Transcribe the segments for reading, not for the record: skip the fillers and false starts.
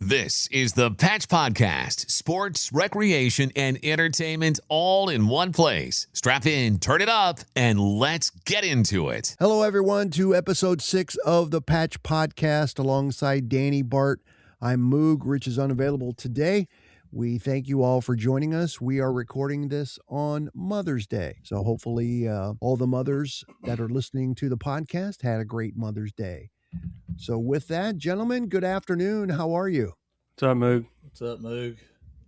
This is the Patch Podcast, sports, recreation, and entertainment all in one place. Strap in, turn it up, and let's get into it. Hello, everyone, to episode 6 of the Patch Podcast alongside Danny Bart. I'm Moog. Rich is unavailable today. We thank you all for joining us. We are recording this on Mother's Day. So hopefully all the mothers that are listening to the podcast had a great Mother's Day. So with that, gentlemen, good afternoon. How are you? What's up, Moog? What's up, Moog?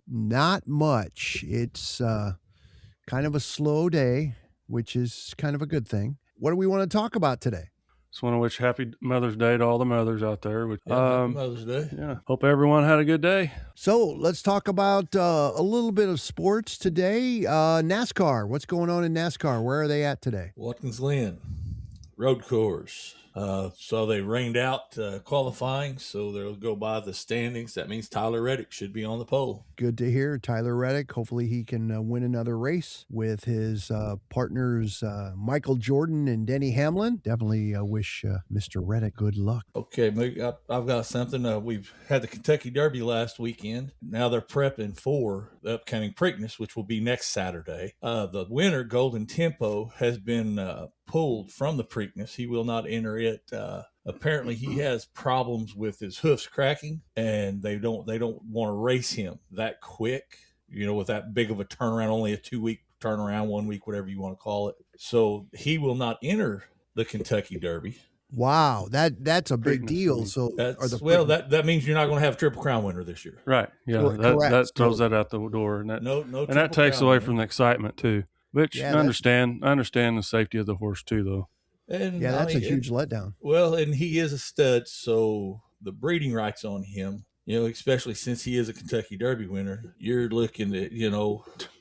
Not much. It's kind of a slow day, which is kind of a good thing. What do we want to talk about today? Just want to wish happy Mother's Day to all the mothers out there. Happy Mother's Day. Yeah. Hope everyone had a good day. So let's talk about a little bit of sports today. NASCAR. What's going on in NASCAR? Where are they at today? Watkins Glen, road course. So they rained out qualifying, so they'll go by the standings. That means Tyler Reddick should be on the pole. Good to hear. Tyler Reddick. Hopefully he can win another race with his partners, Michael Jordan and Denny Hamlin. Definitely wish Mr. Reddick good luck. Okay, Moog, I've got something. We've had the Kentucky Derby last weekend. Now they're prepping for the upcoming Preakness, which will be next Saturday. The winner, Golden Tempo, has been pulled from the Preakness. He will not enter it. Apparently he has problems with his hoofs cracking, and they don't want to race him that quick, with that big of a turnaround, only a 2-week turnaround, 1 week, whatever you want to call it. So he will not enter the Kentucky Derby. Wow, that's a big deal. So that means you're not going to have a Triple Crown winner this year. Right. Yeah. Correct. That throws that out the door. And that takes away from the excitement too. Which I understand the safety of the horse too, though. And yeah, that's a huge letdown. Well, and he is a stud, so the breeding rights on him, especially since he is a Kentucky Derby winner, you're looking at,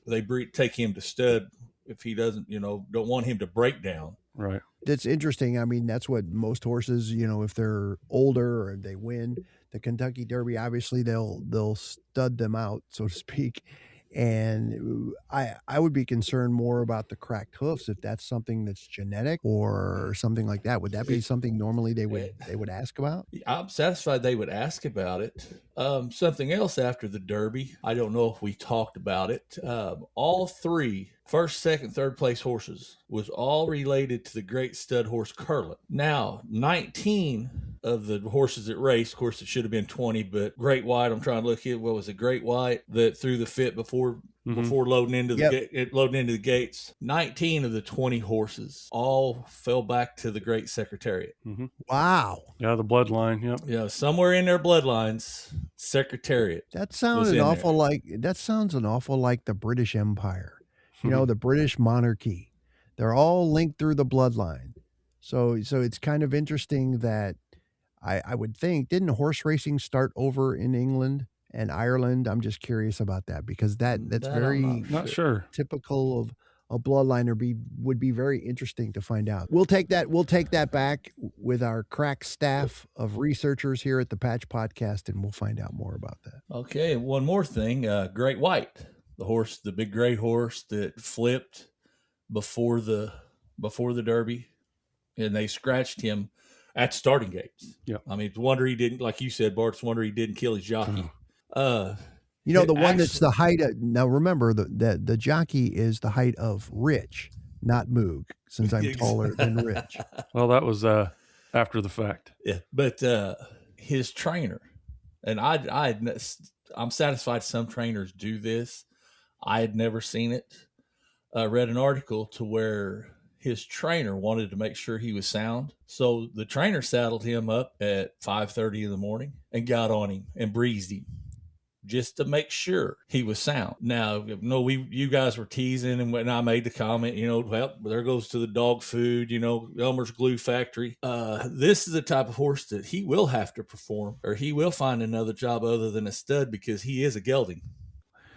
they take him to stud if he doesn't, don't want him to break down. Right. That's interesting. I mean, that's what most horses, if they're older or they win the Kentucky Derby, obviously they'll stud them out, so to speak. And I would be concerned more about the cracked hoofs if that's something that's genetic or something like that. Would that be something normally they would ask about? I'm satisfied they would ask about it. Something else after the Derby, I don't know if we talked about it. All three first, second, third place horses was all related to the great stud horse Curlin. Now, 19 of the horses that raced, of course, it should have been 20, but Great White, I'm trying to look at, what was it, Great White that threw the fit before loading into the gates. 19 of the 20 horses all fell back to the Great Secretariat. Mm-hmm. Wow. Yeah, the bloodline. Yep. Yeah, somewhere in their bloodlines, Secretariat. That sounds an awful like the British Empire. The British monarchy. They're all linked through the bloodline. So it's kind of interesting that I would think, didn't horse racing start over in England and Ireland? I'm just curious about that because that's very not sure. Typical of a bloodliner would be very interesting to find out. We'll take that back with our crack staff of researchers here at the Patch Podcast, and we'll find out more about that. Okay, and one more thing, Great White, the horse, the big gray horse that flipped before the Derby, and they scratched him at starting gates. Yeah. I mean, it's a wonder he didn't, like you said, Bart, it's a wonder he didn't kill his jockey. The one that's the height of, now remember the jockey is the height of Rich, not Moog, since I'm taller than Rich. Well, that was after the fact. Yeah. But his trainer, and I'm satisfied some trainers do this. I had never seen it. I read an article to where his trainer wanted to make sure he was sound. So the trainer saddled him up at 5:30 in the morning and got on him and breezed him just to make sure he was sound. Now, you guys were teasing, and when I made the comment, well, there goes to the dog food, Elmer's Glue Factory. This is the type of horse that he will have to perform, or he will find another job other than a stud, because he is a gelding.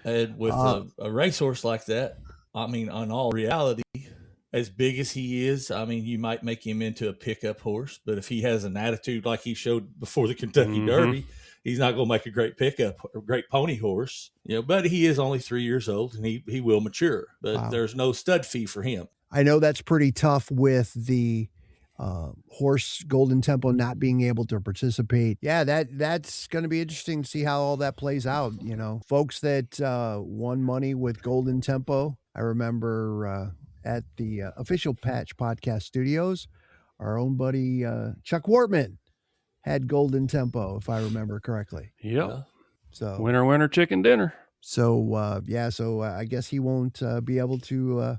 And with a racehorse like that, I mean, on all reality, as big as he is, I mean, you might make him into a pickup horse, but if he has an attitude like he showed before the Kentucky Derby, he's not going to make a great pickup or great pony horse. But he is only 3 years old, and he will mature. But There's no stud fee for him. I know that's pretty tough with the horse Golden Tempo not being able to participate. Yeah, that's going to be interesting to see how all that plays out. Folks that won money with Golden Tempo. I remember at the official Patch Podcast Studios, our own buddy Chuck Wortman had Golden Tempo, if I remember correctly. Yep. Yeah. So winner chicken dinner. So I guess he won't be able to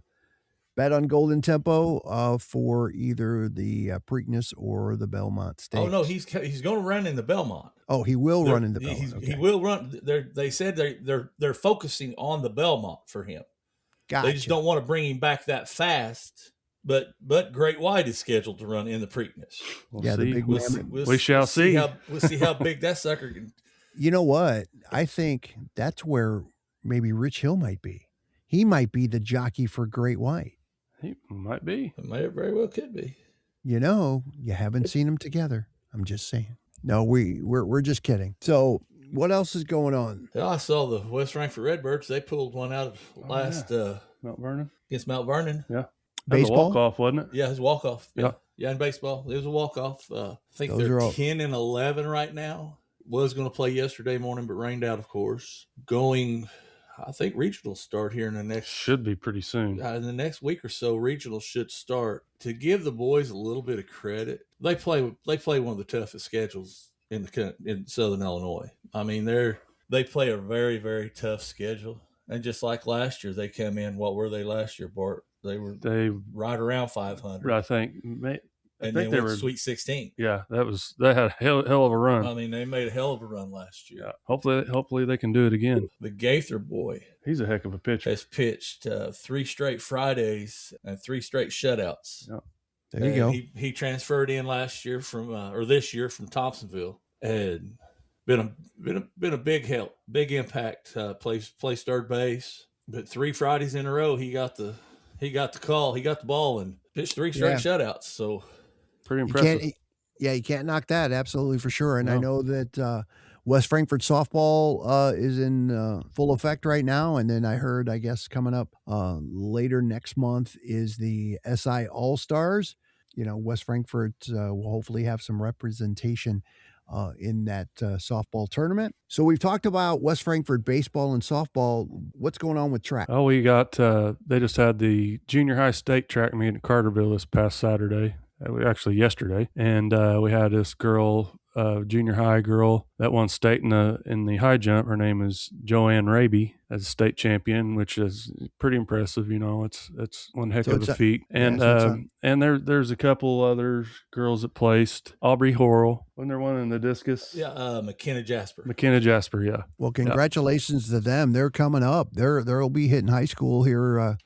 bet on Golden Tempo for either the Preakness or the Belmont Stakes. Oh no, he's going to run in the Belmont. Oh, he will run in the Belmont. Okay. He will run. They said they're focusing on the Belmont for him. Gotcha. They just don't want to bring him back that fast. But Great White is scheduled to run in the Preakness. The big we shall see. We'll see how big that sucker can. You know what? I think that's where maybe Rich Hill might be. He might be the jockey for Great White. He might be. It may very well could be. You haven't seen them together. I'm just saying. No, we're just kidding. So what else is going on? Yeah, I saw the West Frankfort Redbirds. They pulled one out of last Mount Vernon against Mount Vernon. Yeah. Baseball walk-off, wasn't it? Yeah, it was a walk-off. Yeah. Yeah, in baseball. It was a walk-off. I think Those they're are all- 10-11 right now. Was going to play yesterday morning, but rained out, of course. I think regionals start here in the next... Should be pretty soon. In the next week or so, regionals should start. To give the boys a little bit of credit, they play one of the toughest schedules in Southern Illinois. I mean, they play a very, very tough schedule. And just like last year, they come in, what were they last year, Bart? They were right around 500. I think they were Sweet 16. Yeah, they had a hell of a run. I mean, they made a hell of a run last year. Yeah, hopefully they can do it again. The Gaither boy, he's a heck of a pitcher. Has pitched 3 straight Fridays and 3 straight shutouts. Yeah. There you go. He transferred in last year this year from Thompsonville, and been a big help, big impact. Plays third base, but 3 Fridays in a row he got the call, he got the ball, and pitched 3 straight shutouts. So pretty impressive. You can't knock that, absolutely, for sure. And I know that West Frankfort softball is in full effect right now. And then I heard, I guess, coming up later next month is the SI All-Stars. West Frankfort will hopefully have some representation in that softball tournament. So we've talked about West Frankfort baseball and softball. What's going on with track? Oh, we got, they just had the junior high state track meet at Carterville this past Saturday. Actually yesterday. And we had this girl, junior high girl that won state in the high jump. Her name is Joanne Raby as a state champion, which is pretty impressive. It's one heck of a feat. And and there's a couple other girls that placed. Aubrey Horrell, wasn't there one in the discus? Yeah, McKenna Jasper, yeah. Well, congratulations to them. They're coming up. They'll be hitting high school here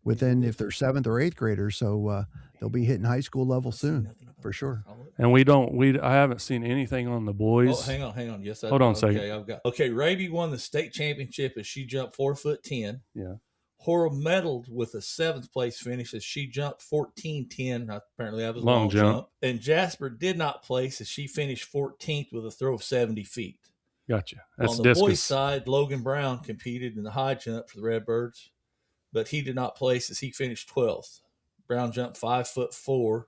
within, if they're 7th or 8th graders. So they'll be hitting high school level soon, for sure. And I haven't seen anything on the boys. Oh, hang on. Yes, hold on a second. Raby won the state championship as she jumped 4'10". Yeah. Horrell medaled with a 7th place finish as she jumped 14'10". Apparently that was a long jump. And Jasper did not place as she finished 14th with a throw of 70 feet. Gotcha. That's on the boys' side, Logan Brown competed in the high jump for the Redbirds, but he did not place as he finished 12th. Brown jumped 5'4",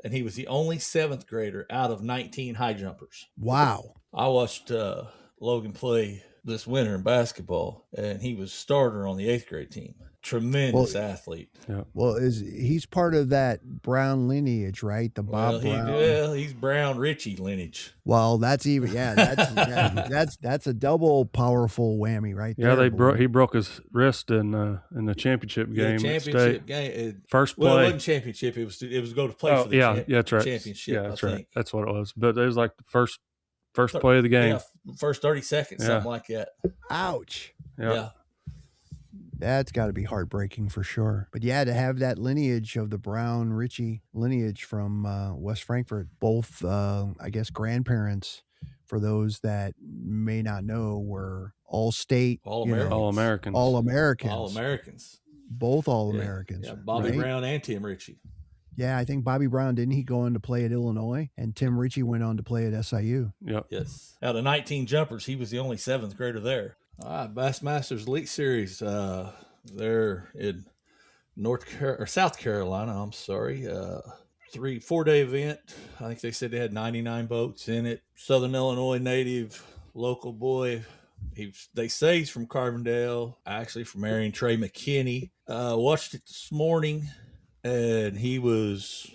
and he was the only 7th grader out of 19 high jumpers. Wow. I watched Logan play this winter in basketball, and he was starter on the 8th grade team. Tremendous athlete. Yeah. Well, he's part of that Brown lineage, right? The Bob Brown. He's Brown Ritchie lineage. Well, that's even that's a double powerful whammy, right? Yeah, he broke his wrist in the championship game. First play. Well, it wasn't championship. It was go to play for the that's right. championship. Yeah, that's I right. think. That's what it was. But it was like the first play of the game. Yeah, first 30 seconds, something like that. Ouch. Yeah. That's got to be heartbreaking for sure. But yeah, to have that lineage of the Brown Ritchie lineage from West Frankfort, both, I guess, grandparents, for those that may not know, were all-state, All-Americans. All-Americans. Both All-Americans. Yeah, Bobby Brown and Tim Ritchie. Yeah, I think Bobby Brown, didn't he go on to play at Illinois? And Tim Ritchie went on to play at SIU. Yep. Yes. Out of 19 jumpers, he was the only 7th grader there. All right, Bassmasters Elite Series. They're in South Carolina. I'm sorry. 4-day event. I think they said they had 99 boats in it. Southern Illinois native, local boy. They say he's from Carbondale, actually from Marion, Trey McKinney. Watched it this morning, and he was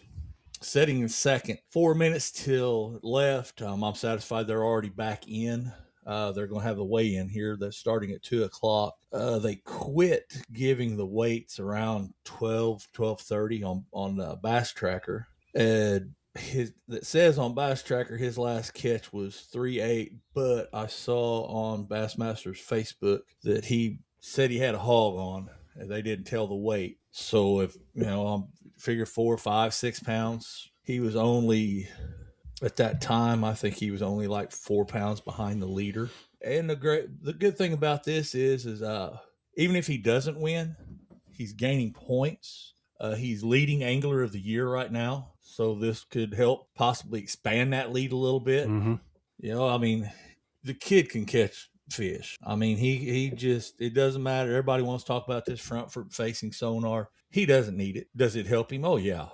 setting in second. 4 minutes till left. I'm satisfied they're already back in. They're going to have the weigh-in here. That's starting at 2:00. They quit giving the weights around 12:30 on Bass Tracker. And it says on Bass Tracker his last catch was 3.8, but I saw on Bassmaster's Facebook that he said he had a hog on, and they didn't tell the weight. So if figure 4, 5, 6 pounds, he was only. At that time, I think he was only like 4 pounds behind the leader. And the good thing about this is even if he doesn't win, he's gaining points. He's leading angler of the year right now, so this could help possibly expand that lead a little bit. Mm-hmm. The kid can catch fish. He just, it doesn't matter. Everybody wants to talk about this front facing sonar. He doesn't need it. Does it help him? Oh yeah.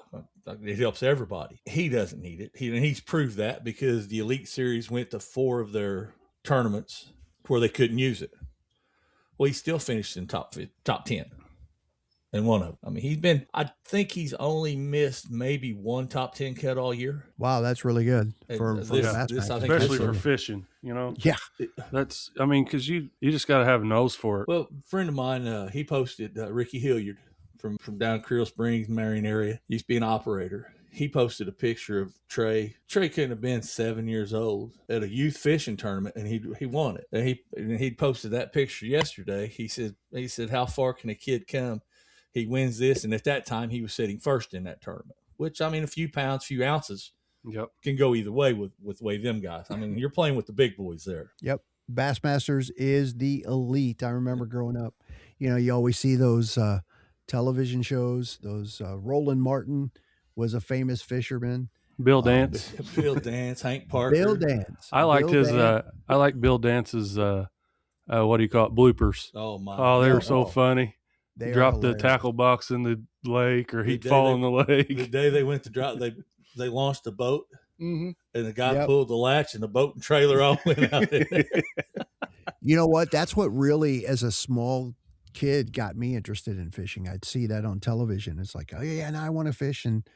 It helps everybody. He doesn't need it. He's proved that because the Elite Series went to 4 of their tournaments where they couldn't use it. Well, he still finished in top 10 in one of them. I think he's only missed maybe 1 top 10 cut all year. Wow, that's really good for this, Bassmaster. I think Especially for fishing, Yeah. That's, because you just got to have a nose for it. Well, a friend of mine, he posted, Ricky Hilliard from down Creel Springs, Marion area, used to be an operator. He posted a picture of Trey. Trey couldn't have been 7 years old at a youth fishing tournament, and he won it. And he posted that picture yesterday. He said, how far can a kid come? He wins this, and at that time he was sitting first in that tournament. Which a few pounds, few ounces, can go either way with the way them guys. You're playing with the big boys there. Yep. Bassmasters is the elite. I remember growing up. You always see those television shows. Those Roland Martin was a famous fisherman. Bill Dance. Bill Dance, Hank Parker. Bill Dance. I liked Bill his. Dance. I like Bill Dance's. What do you call it? Bloopers. Oh my! Oh, they were God. so funny. They are Drop the hilarious. tackle box in the lake, or he'd day fall in the The lake. day they went to drop, they launched a boat, Mm-hmm. and the guy Yep. pulled the latch, and the boat and trailer all went out there. You know what? That's what really, as a small kid, got me interested in fishing. I'd see that on television. It's like, oh yeah, now I want to fish and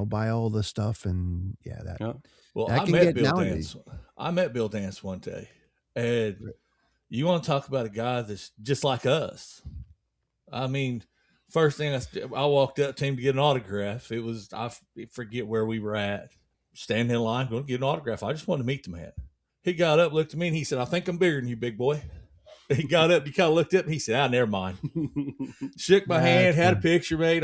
buy all the stuff and that. Yeah. Well, That I can met get Bill nowadays. Dance. I met Bill Dance one day, and you want to talk about a guy that's just like us. First thing I walked up to him to get an autograph. It was, I forget where we were at, standing in line going to get an autograph. I just wanted to meet the man. He got up, looked at me, and he said, "I think I'm bigger than you, big boy." He got up, he kind of looked up, and he said, "Never mind." Shook my hand, had a picture made.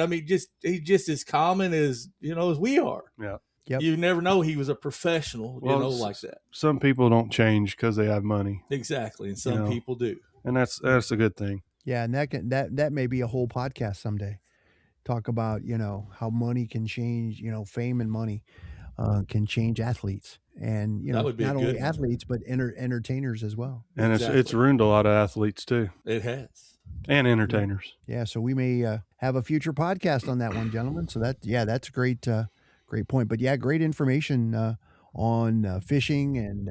He's just as common as as we are. Yeah. Yep. You never know he was a professional, like that. Some people don't change because they have money, Exactly, and some people do. and that's a good thing. Yeah, and that may be a whole podcast someday. Talk about how money can change. Fame and money can change athletes, and That would be not a only good one. athletes but entertainers as well. And it's Exactly. ruined a lot of athletes too, It has. and entertainers. Yeah, so we may have a future podcast on that one, gentlemen. So that's a great point. But yeah, great information on fishing and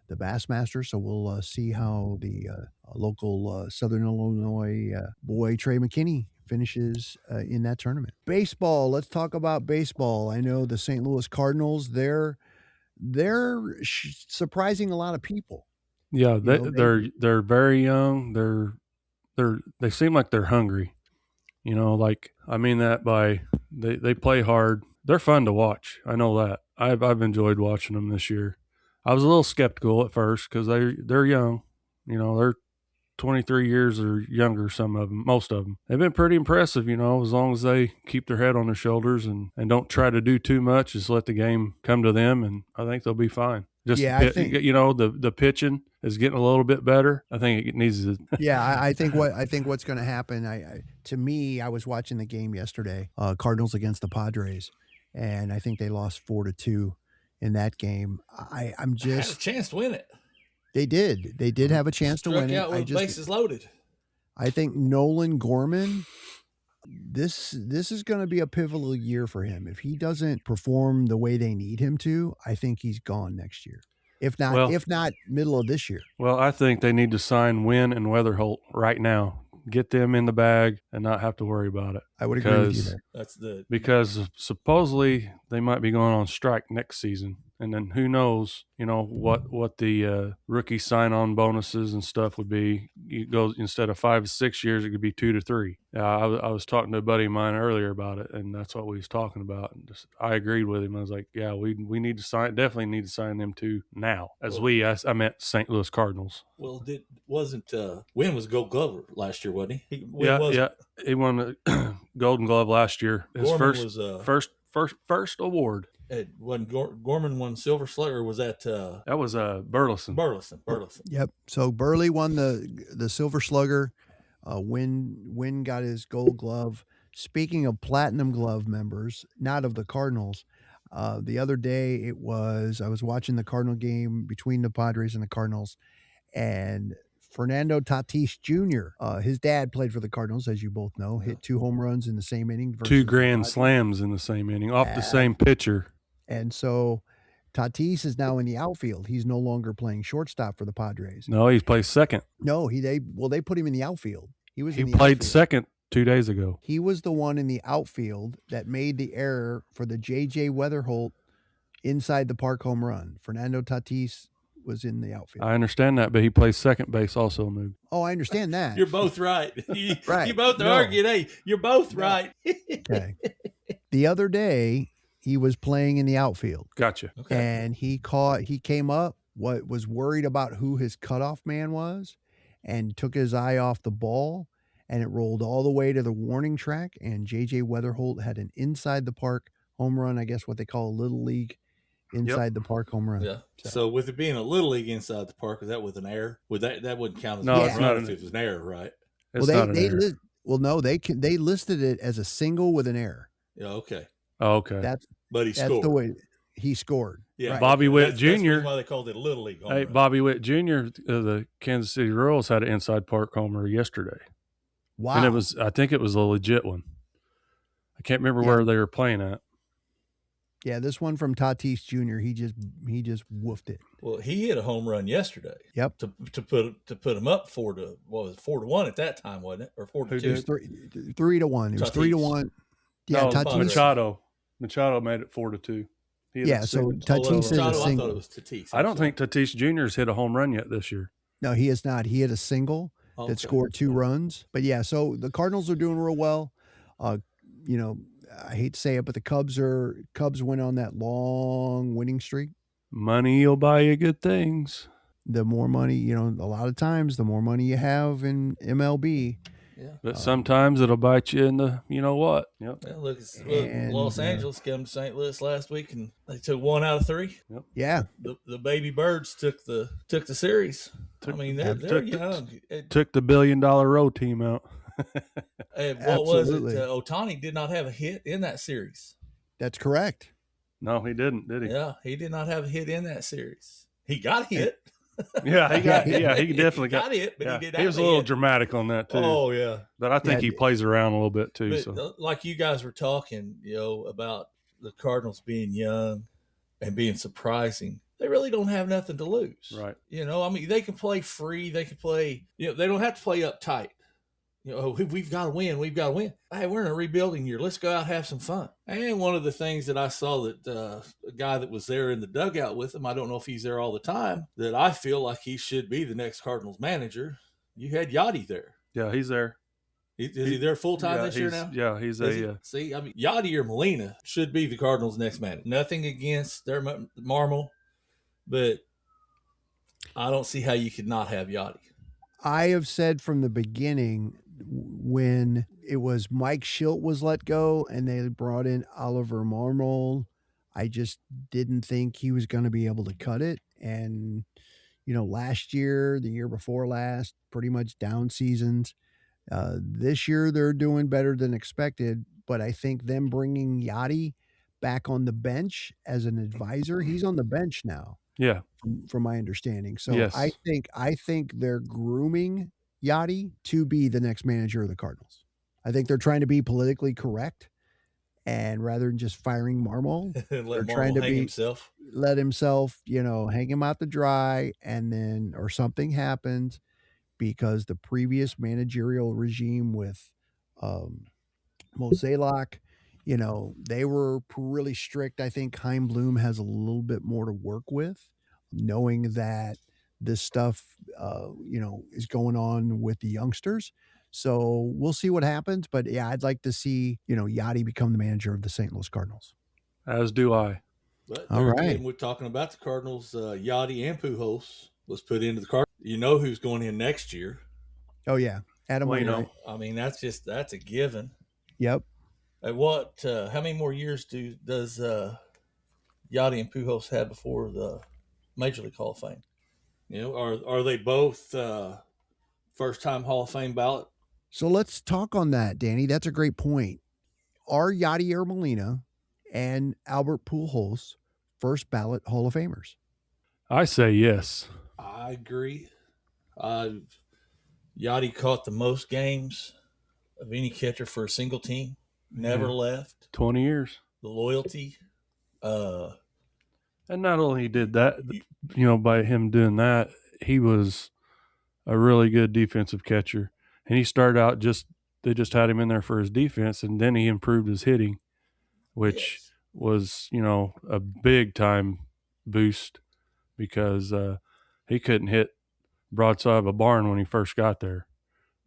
the Bassmaster. So we'll see how the local Southern Illinois boy Trey McKinney finishes in that tournament. Baseball. Let's talk about baseball. I know the St. Louis Cardinals. They're surprising a lot of people. Yeah, know, they're very young. They seem like they're hungry. I mean that by they play hard. They're fun to watch. I know that. I've enjoyed watching them this year. I was a little skeptical at first because they're young. They're 23 years or younger. Some of them, most of them, they've been pretty impressive. As long as they keep their head on their shoulders and don't try to do too much, just let the game come to them, and I think they'll be fine. Just I think the pitching is getting a little bit better. I think it needs to. I think what's going to happen. To me, I was watching the game yesterday, Cardinals against the Padres, and I think they lost 4-2 in that game. I'm Had a just chance to win it. they did have a chance to Struck win out it. with bases loaded. I think Nolan Gorman This is going to be a pivotal year for him. If he doesn't perform the way they need him to, I think he's gone next year. If not middle of this year. Well, I think they need to sign Wynn and Weatherholt right now. Get them in the bag and not have to worry about it. I would agree with you there. That's Because supposedly they might be going on strike next season. And then who knows, what the rookie sign-on bonuses and stuff would be. It goes instead of 5 to 6 years, it could be 2 to 3. I was talking to a buddy of mine earlier about it, and that's what we was talking about. And I agreed with him. I was like, yeah, we need to definitely need to sign them two now. I meant St. Louis Cardinals. Well, Wynn was Gold Glover last year, wasn't he? He won the Golden Glove last year. His first award. When Gorman won Silver Slugger, was that was Burleson. Burleson. Yep. So Burley won the Silver Slugger. Wynn got his Gold Glove. Speaking of Platinum Glove members, not of the Cardinals, the other day I was watching the Cardinal game between the Padres and the Cardinals, and Fernando Tatis Jr., his dad played for the Cardinals, as you both know, hit 2 home runs in the same inning. 2 grand slams in the same inning off the same pitcher. And so Tatis is now in the outfield. He's no longer playing shortstop for the Padres. No, he plays second. No, they put him in the outfield. He played second 2 days ago. He was the one in the outfield that made the error for the J.J. Weatherholt inside the park home run. Fernando Tatis was in the outfield. I understand that, but he plays second base also, Moog. Oh, I understand that. You're both right. Right. You both are arguing. Hey, you're both right. Okay. The other day, he was playing in the outfield. Gotcha. Okay. And he came up, was worried about who his cutoff man was, and took his eye off the ball, and it rolled all the way to the warning track, and J.J. Weatherholt had an inside the park home run, I guess what they call a little league inside the park home run. Yeah. So with it being a little league inside the park, was that with an error? That wouldn't count as no, it's not if it was an error, right? It's not an error. They listed it as a single with an error. Yeah. Okay. Oh, okay. But he scored. That's the way he scored. Yeah. Right. Bobby Witt Jr. That's why they called it a little league home run. Bobby Witt Jr. of the Kansas City Royals had an inside park homer yesterday. Wow. And I think it was a legit one. I can't remember where they were playing at. Yeah, this one from Tatis Jr. He just woofed it. Well, he hit a home run yesterday. Yep. To put him up 4-1 at that time, wasn't it? Or 4-2? It was 3-1. It was Tatis. 3-1. Yeah, no, Tatis. Machado made it 4-2. Yeah, so Tatis is a I single. thought it was Tatis. I don't think Tatis Jr.'s hit a home run yet this year. No, he has not. He hit a single that scored 2 runs. But yeah, so the Cardinals are doing real well. I hate to say it, but the Cubs went on that long winning streak. Money will buy you good things. The more money, a lot of times, the more money you have in MLB. Yeah. But sometimes it'll bite you in the, you know what? Yep. Well, look, Los Angeles came to St. Louis last week, and they took 1 out of 3. Yep. Yeah. The baby birds took the series. They're young. Took the $1 billion road team out. And what was it? Ohtani did not have a hit in that series. That's correct. No, he didn't, did he? Yeah, he did not have a hit in that series. He got hit. Yeah, he definitely got hit, but he did not. He was a little dramatic on that too. Oh yeah. But I think he plays around a little bit too. But so like you guys were talking, about the Cardinals being young and being surprising. They really don't have nothing to lose. Right. They can play free. They can play, they don't have to play uptight. We've got to win. We've got to win. Hey, we're in a rebuilding year. Let's go out and have some fun. And one of the things that I saw that a guy that was there in the dugout with him, I don't know if he's there all the time, that I feel like he should be the next Cardinals manager. You had Yachty there. Yeah, he's there. Is he there full time this year now? Yeah, he's See, Yachty or Molina should be the Cardinals' next manager. Nothing against their Marmol, but I don't see how you could not have Yachty. I have said from the beginning, when it was Mike Schilt was let go and they brought in Oliver Marmol, I just didn't think he was going to be able to cut it. And, last year, the year before last, pretty much down seasons. This year, they're doing better than expected. But I think them bringing Yachty back on the bench as an advisor, he's on the bench now. Yeah. From my understanding. So yes. I think they're grooming Yachty to be the next manager of the Cardinals. I think they're trying to be politically correct, and rather than just firing Marmol, Let they're trying Marmol to hang himself. let himself, hang him out to dry, and then or something happens because the previous managerial regime with Mozeliak, they were really strict. I think Chaim Bloom has a little bit more to work with, knowing that this stuff, is going on with the youngsters. So we'll see what happens. But yeah, I'd like to see, Yachty become the manager of the St. Louis Cardinals. As do I. But All there right. again, we're talking about the Cardinals. Yachty and Pujols was put into the Cardinals. You know who's going in next year. Oh, yeah. Adam Waino. I mean, that's a given. Yep. At what? How many more years does Yachty and Pujols have before the Major League Hall of Fame? Are they both first time Hall of Fame ballot? So let's talk on that, Danny. That's a great point. Are Yadier Molina and Albert Pujols first ballot Hall of Famers? I say yes. I agree. Yachty caught the most games of any catcher for a single team. Never left. 20 years. The loyalty. And not only did that, by him doing that, he was a really good defensive catcher. And he started out they just had him in there for his defense, and then he improved his hitting, which was, a big time boost because he couldn't hit broadside of a barn when he first got there.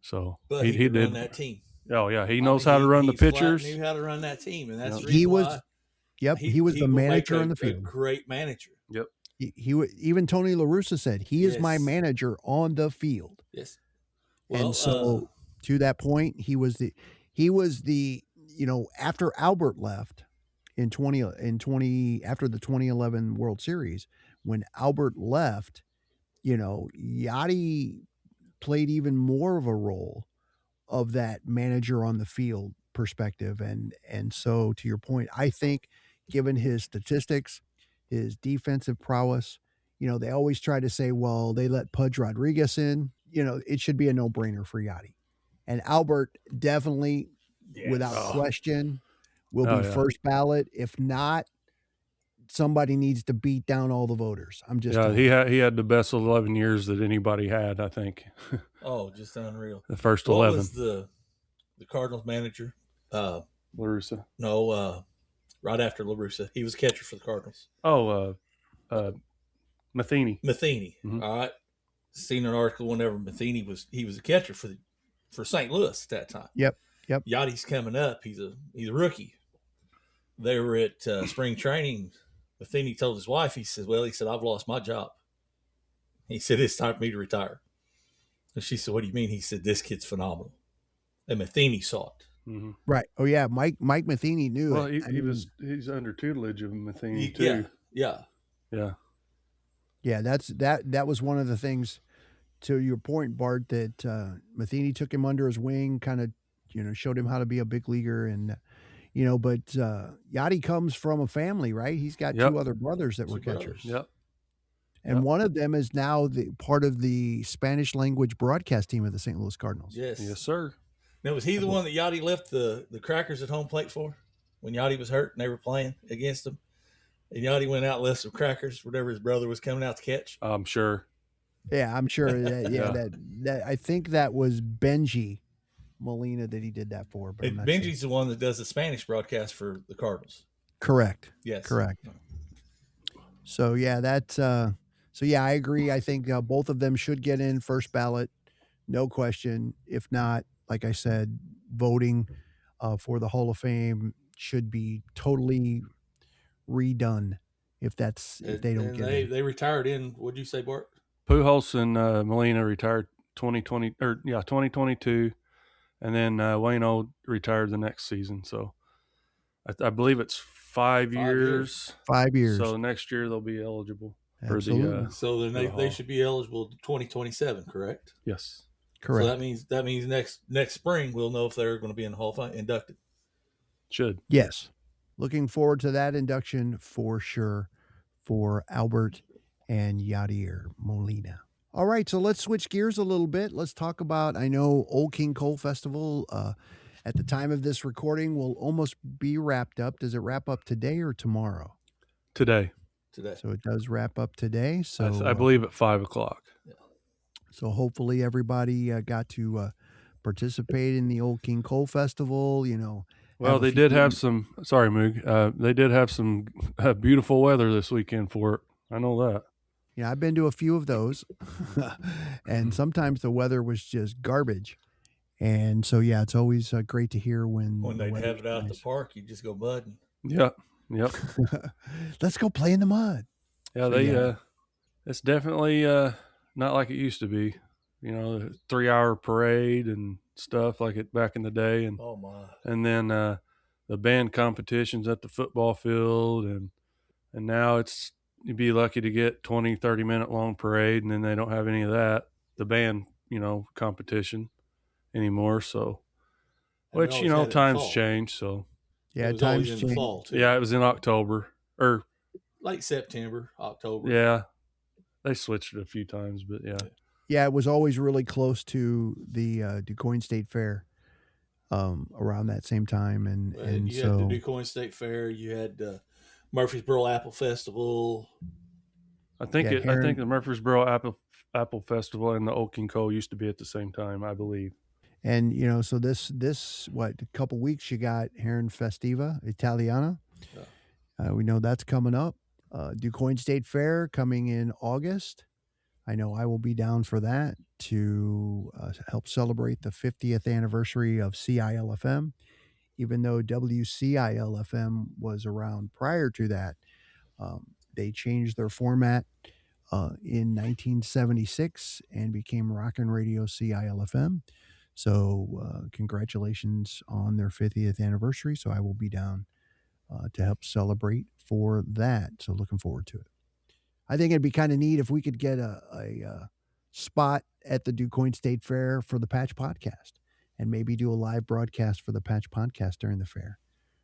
So but he did run that team. Oh yeah, he knows how to run the pitchers. He knew how to run that team, and that's the reason he was. why He was the manager on the field. A great manager. Yep. He even Tony La Russa said he is my manager on the field. Yes. Well, and so to that point, he was the after Albert left in 20 after the 2011 World Series, when Albert left, Yachty played even more of a role of that manager on the field perspective. And so to your point, I think given his statistics, his defensive prowess, they always try to say, well, they let Pudge Rodriguez in, it should be a no-brainer for Yachty. And Albert definitely, without question, will be first ballot. If not, somebody needs to beat down all the voters. I'm just he had the best 11 years that anybody had, I think. Oh, just unreal. The first what 11. Was the Cardinals manager? La Russa. No, right after La Russa. He was catcher for the Cardinals. Oh, Matheny. Mm-hmm. All right. Seen an article whenever Matheny was a catcher for St. Louis at that time. Yep. Yachty's coming up. He's a rookie. They were at spring training. Matheny told his wife, he said, I've lost my job. He said, it's time for me to retire. And she said, what do you mean? He said, this kid's phenomenal. And Matheny saw it. Mm-hmm. Right. Oh yeah. Mike Matheny knew well, it. He's under tutelage of Matheny too. Yeah. That was one of the things, to your point, Bart, that Matheny took him under his wing, kind of, showed him how to be a big leaguer. And, but Yachty comes from a family, right? He's got two other brothers that were catchers. Yep. And one of them is now part of the Spanish language broadcast team of the St. Louis Cardinals. Yes, sir. Now, was he the one that Yachty left the Crackers at home plate for when Yachty was hurt and they were playing against him? And Yachty went out and left some crackers, whatever his brother was coming out to catch. I'm sure. Yeah, I'm sure. That I think that was Benji Molina that he did that for. But Benji's the one that does the Spanish broadcast for the Cardinals. Correct. Yes. Correct. So yeah, I agree. I think both of them should get in first ballot, no question. If not, like I said, voting for the Hall of Fame should be totally redone if they don't get in. They retired in, what'd you say, Bart? Pujols and Molina retired 2022, and then Waino retired the next season. So I believe it's 5 years. 5 years. So next year they'll be eligible Absolutely. for the. So then they should be eligible 2027, correct? Yes. Correct. So that means next spring we'll know if they're going to be in the Hall of Fame inducted. Should. Yes. Looking forward to that induction for sure for Albert and Yadier Molina. All right, so let's switch gears a little bit. Let's talk about, I know, Old King Coal Festival at the time of this recording will almost be wrapped up. Does it wrap up today or tomorrow? Today. So it does wrap up today. So I believe at 5 o'clock. So hopefully everybody got to participate in the Old King Coal Festival. Well, they did have some. Sorry, Moog. They did have some beautiful weather this weekend for it. I know that. Yeah, I've been to a few of those, and sometimes the weather was just garbage. And so, yeah, it's always great to hear when they have it out at the park. You just go mudding. Yep. Let's go play in the mud. Yeah, it's definitely not like it used to be. The 3-hour parade and stuff like it back in the day, and oh my, and then the band competitions at the football field, and now you'd be lucky to get 20-30 minute long parade, and then they don't have any of that, the band competition anymore. So which times change. So yeah, times change. In fall too. Yeah, it was in October or late September, October. Yeah, they switched it a few times, but yeah, it was always really close to the DuQuoin State Fair around that same time. And you so had the DuQuoin State Fair, you had Murfreesboro Apple Festival. I think the Murfreesboro Apple Festival and the Old King Coal used to be at the same time, I believe. And so this a couple weeks you got Heron Festiva Italiana. We know that's coming up. DuQuoin State Fair coming in August. I know I will be down for that to help celebrate the 50th anniversary of CILFM. Even though WCILFM was around prior to that, they changed their format in 1976 and became Rockin' Radio CILFM. So congratulations on their 50th anniversary. So I will be down to help celebrate for that. So looking forward to it. I think it'd be kind of neat if we could get a spot at the DuQuoin State Fair for the Patch Podcast and maybe do a live broadcast for the Patch Podcast during the fair.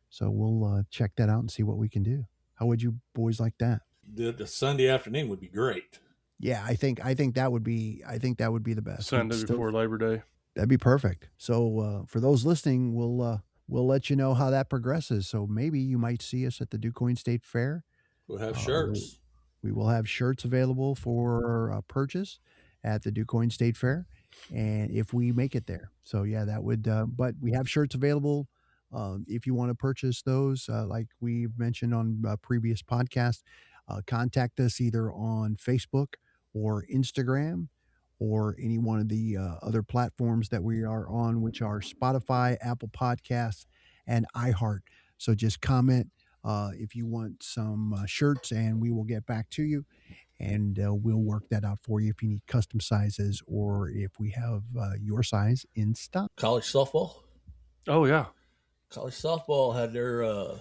So we'll check that out and see what we can do. How would you boys like that? The Sunday afternoon would be great. Yeah, I think that would be the best. Sunday before Labor Day. That'd be perfect. So for those listening, we'll let you know how that progresses. So maybe you might see us at the DuQuoin State Fair. We'll have shirts. We will have shirts available for purchase at the DuQuoin State Fair, and if we make it there. So yeah, that would. But we have shirts available. If you want to purchase those, like we've mentioned on previous podcasts, contact us either on Facebook or Instagram or any one of the other platforms that we are on, which are Spotify, Apple Podcasts, and iHeart. So just comment if you want some shirts, and we will get back to you, and we'll work that out for you if you need custom sizes or if we have your size in stock. College softball. Oh, yeah. College softball had their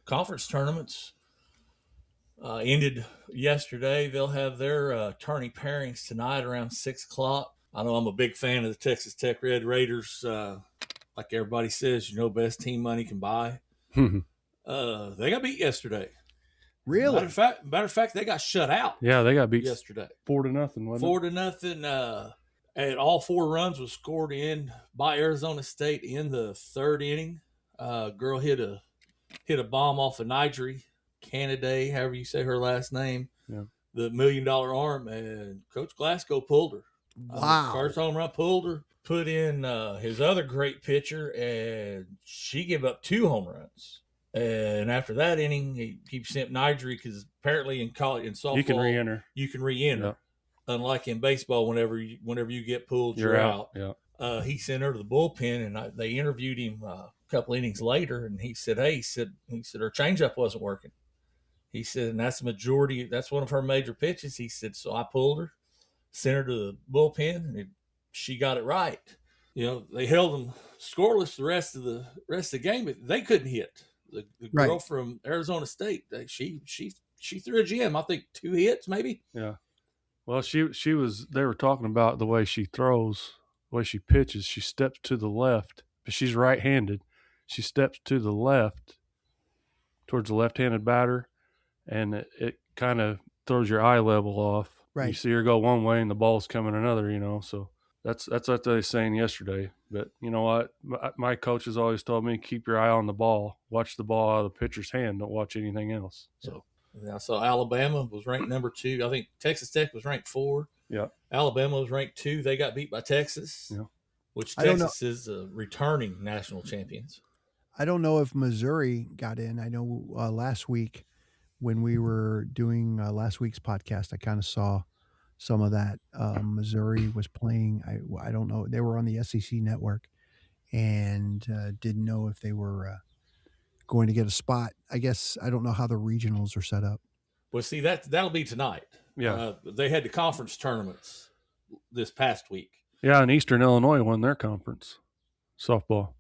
conference tournaments ended yesterday. They'll have their tourney pairings tonight around 6 o'clock. I know I'm a big fan of the Texas Tech Red Raiders. Like everybody says, best team money can buy. They got beat yesterday. Really? Matter of fact, they got shut out. Yeah, they got beat yesterday. 4-0, wasn't it? 4-0. And all 4 runs was scored in by Arizona State in the 3rd inning. Girl hit a bomb off of Nigeri Canaday, however you say her last name. Yeah. The $1 million arm, and Coach Glasgow pulled her. Wow. First home run, pulled her. Put in his other great pitcher, and she gave up 2 home runs. And after that inning, he sent Nigeri, because apparently in college, in softball, you can re-enter. Yeah. Unlike in baseball, whenever you get pulled, you're out. Yeah. He sent her to the bullpen, and they interviewed him a couple innings later, and he said, "Hey, he said her changeup wasn't working." He said, and that's one of her major pitches. He said, so I pulled her, sent her to the bullpen, and she got it right. They held them scoreless the rest of the game, but they couldn't hit. The girl from Arizona State, she threw a gem. I think 2 hits, maybe. Yeah. Well, she was. They were talking about the way she throws, the way she pitches. She steps to the left, but she's right-handed. She steps to the left, towards the left-handed batter, and it kind of throws your eye level off. Right. You see her go one way, and the ball's coming another. So That's what they were saying yesterday. But you know what? My coaches always told me, keep your eye on the ball. Watch the ball out of the pitcher's hand. Don't watch anything else. So. Yeah, so Alabama was ranked number 2. I think Texas Tech was ranked 4. Yeah. Alabama was ranked 2. They got beat by Texas, which Texas is returning national champions. I don't know if Missouri got in. I know last week when we were doing last week's podcast, I kind of saw some of that. Missouri was playing. I don't know. They were on the SEC network and didn't know if they were going to get a spot. I guess I don't know how the regionals are set up. Well, see, that'll be tonight. Yeah. They had the conference tournaments this past week. Yeah, and Eastern Illinois won their conference softball.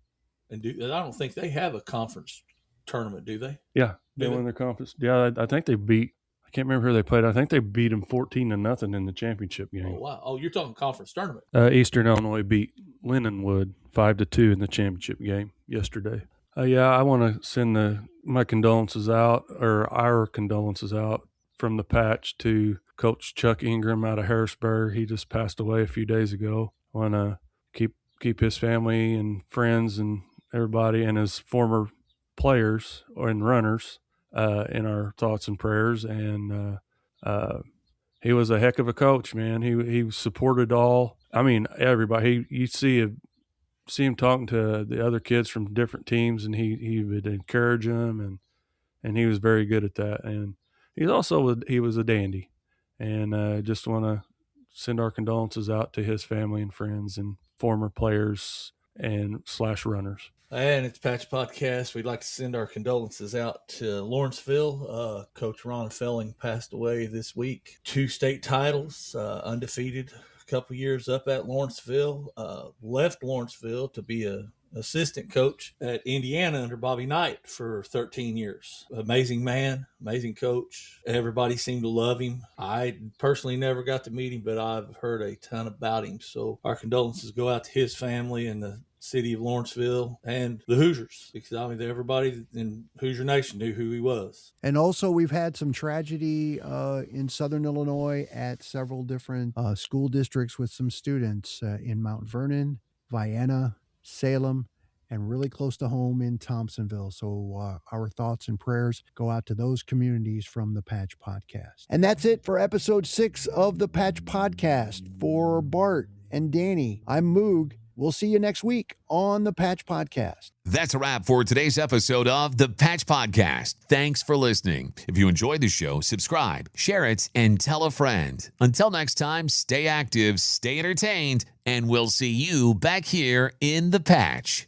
And I don't think they have a conference tournament, do they? Yeah, they won their conference. Yeah, I think they beat. I can't remember who they played. I think they beat them 14-0 in the championship game. Oh wow! Oh, you're talking conference tournament. Eastern Illinois beat Lindenwood 5-2 in the championship game yesterday. Yeah, I want to send my condolences out, or our condolences out, from the Patch to Coach Chuck Ingram out of Harrisburg. He just passed away a few days ago. I want to keep his family and friends and everybody and his former players and runners in our thoughts and prayers. And he was a heck of a coach, man. He supported everybody. You see him talking to the other kids from different teams, and he would encourage them, and he was very good at that. And he was a dandy, and just want to send our condolences out to his family and friends and former players and / runners. And it's Patch Podcast. We'd like to send our condolences out to Lawrenceville. Coach Ron Felling passed away this week. 2 state titles, undefeated. Couple years up at Lawrenceville, left Lawrenceville to be a assistant coach at Indiana under Bobby Knight for 13 years. Amazing man, amazing coach. Everybody seemed to love him. I personally never got to meet him, but I've heard a ton about him. So our condolences go out to his family and the city of Lawrenceville and the Hoosiers, because everybody in Hoosier Nation knew who he was. And also we've had some tragedy in Southern Illinois at several different school districts with some students in Mount Vernon, Vienna, Salem, and really close to home in Thompsonville. So our thoughts and prayers go out to those communities from the Patch Podcast. And that's it for episode 6 of the Patch Podcast. For Bart and Danny, I'm Moog. We'll see you next week on the Patch Podcast. That's a wrap for today's episode of the Patch Podcast. Thanks for listening. If you enjoyed the show, subscribe, share it, and tell a friend. Until next time, stay active, stay entertained, and we'll see you back here in the Patch.